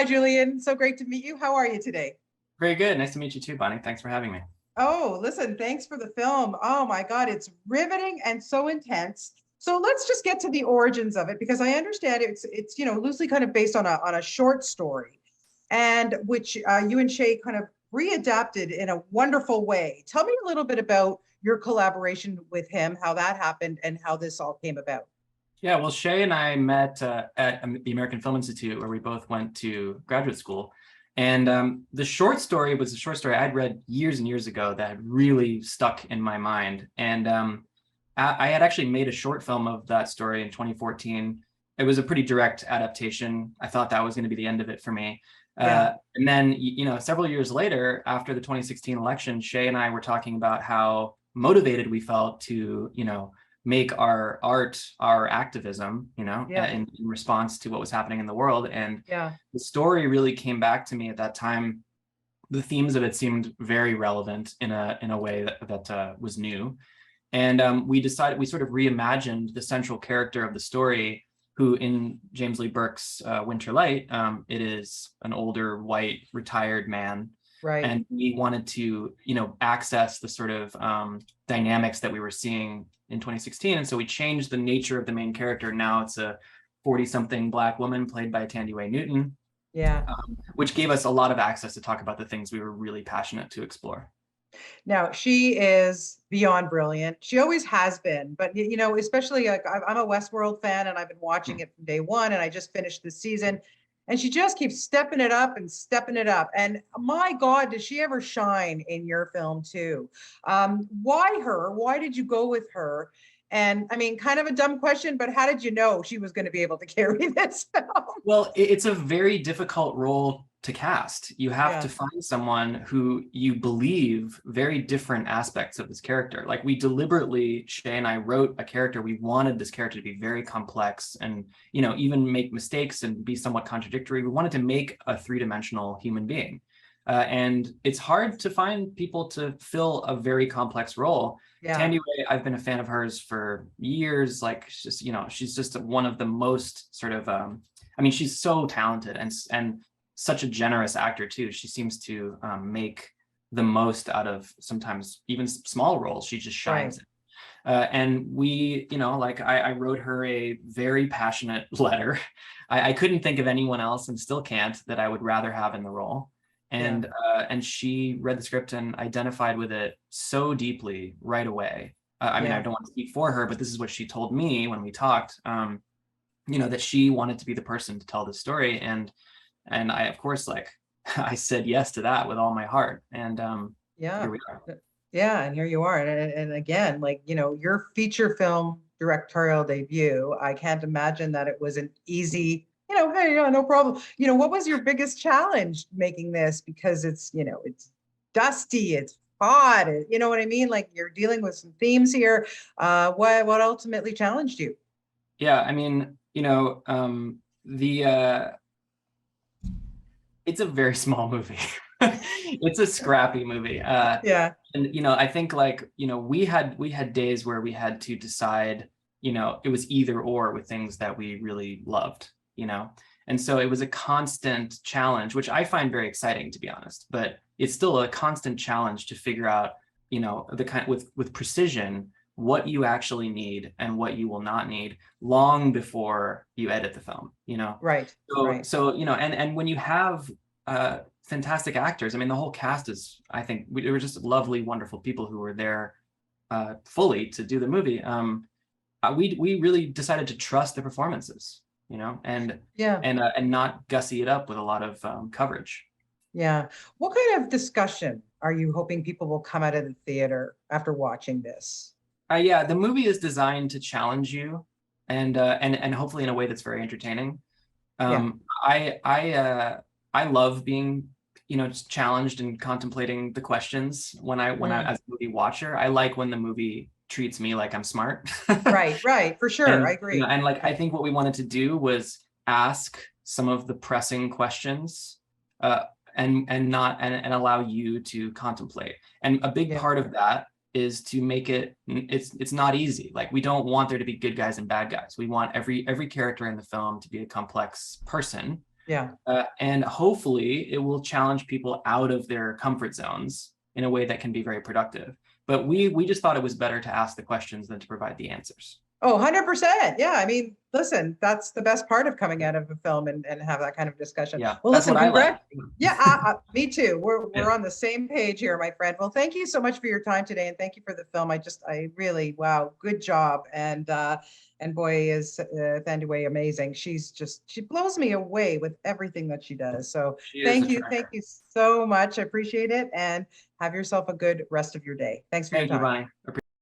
Hi, Julian. So great to meet you. How are you today? Very good. Nice to meet you too, Bonnie. Thanks for having me. Oh, listen, thanks for the film. Oh my God, it's riveting and so intense. So let's just get to the origins of it because I understand it's loosely kind of based on a short story, and which you and Shay kind of readapted in a wonderful way. Tell me a little bit about your collaboration with him, how that happened, and how this all came about. Yeah, well, Shay and I met at the American Film Institute, where we both went to graduate school. And the short story was a short story I'd read years and years ago that had really stuck in my mind. And I had actually made a short film of that story in 2014. It was a pretty direct adaptation. I thought that was going to be the end of it for me. Yeah, And then, several years later, after the 2016 election, Shay and I were talking about how motivated we felt to, make our art our activism, yeah, in response to what was happening in the world. And yeah, the story really came back to me at that time. The themes of it seemed very relevant in a way that was new. And we sort of reimagined the central character of the story, who in James Lee Burke's Winter Light, it is an older, white, retired man. right. And we wanted to, access the sort of dynamics that we were seeing in 2016. And so we changed the nature of the main character. Now it's a 40-something Black woman played by Tandy Way Newton, Yeah. which gave us a lot of access to talk about the things we were really passionate to explore. Now, she is beyond brilliant. She always has been, but especially like I'm a Westworld fan and I've been watching it from day one and I just finished the season and she just keeps stepping it up and stepping it up. And my God, does she ever shine in your film too? Why her? Why did you go with her? And I mean, kind of a dumb question, but how did you know she was going to be able to carry this film? Well, it's a very difficult role to cast. You have Yeah, to find someone who you believe very different aspects of this character. Like we deliberately, Shay and I wrote a character. We wanted this character to be very complex and, even make mistakes and be somewhat contradictory. We wanted to make a three-dimensional human being. And it's hard to find people to fill a very complex role. yeah, Tandy Ray, I've been a fan of hers for years. Like, she's just one of the most sort of, she's so talented and such a generous actor too. She seems to make the most out of sometimes even small roles. She just right. shines. And we, I wrote her a very passionate letter. I couldn't think of anyone else, and still can't, that I would rather have in the role. Yeah, And she read the script and identified with it so deeply right away. I yeah. don't want to speak for her, but this is what she told me when we talked. That she wanted to be the person to tell this story, and I, of course, I said yes to that with all my heart. And here Yeah. we are. Yeah, and here you are. And again, like, your feature film directorial debut, I can't imagine that it was an easy, hey, yeah, no problem. What was your biggest challenge making this? Because it's dusty, it's hot, you know what I mean? Like you're dealing with some themes here. What ultimately challenged you? Yeah, the it's a very small movie. It's a scrappy movie. Yeah, And I think we had days where we had to decide, it was either or with things that we really loved, and so it was a constant challenge, which I find very exciting, to be honest. But it's still a constant challenge to figure out, the kind with precision what you actually need and what you will not need long before you edit the film. right, So right. so and when you have fantastic actors, the whole cast is, I think, they were just lovely, wonderful people who were there fully to do the movie. We really decided to trust the performances, and Yeah, and not gussy it up with a lot of coverage. yeah. What kind of discussion are you hoping people will come out of the theater after watching this? Yeah, the movie is designed to challenge you, and hopefully in a way that's very entertaining. Yeah. I love being, just challenged and contemplating the questions when I Mm. as a movie watcher. I like when the movie treats me like I'm smart. Right, right, for sure. I And agree. and I think what we wanted to do was ask some of the pressing questions, uh, and allow you to contemplate. And a big Yeah, part of that is to make it's not easy. Like, we don't want there to be good guys and bad guys. We want every character in the film to be a complex person. Yeah. And hopefully it will challenge people out of their comfort zones in a way that can be very productive. But we just thought it was better to ask the questions than to provide the answers. Oh, 100%. Yeah. I mean, listen, that's the best part of coming out of a film and have that kind of discussion. Yeah, Well, that's listen, what I like. Yeah, me too. We're Yeah. on the same page here, my friend. Well, thank you so much for your time today, and thank you for the film. I really, wow, good job. And boy, is Thandaway amazing. She blows me away with everything that she does. So She is a thank treasure. you so much. I appreciate it, and have yourself a good rest of your day. Thanks for your Thank you, time. Bonnie.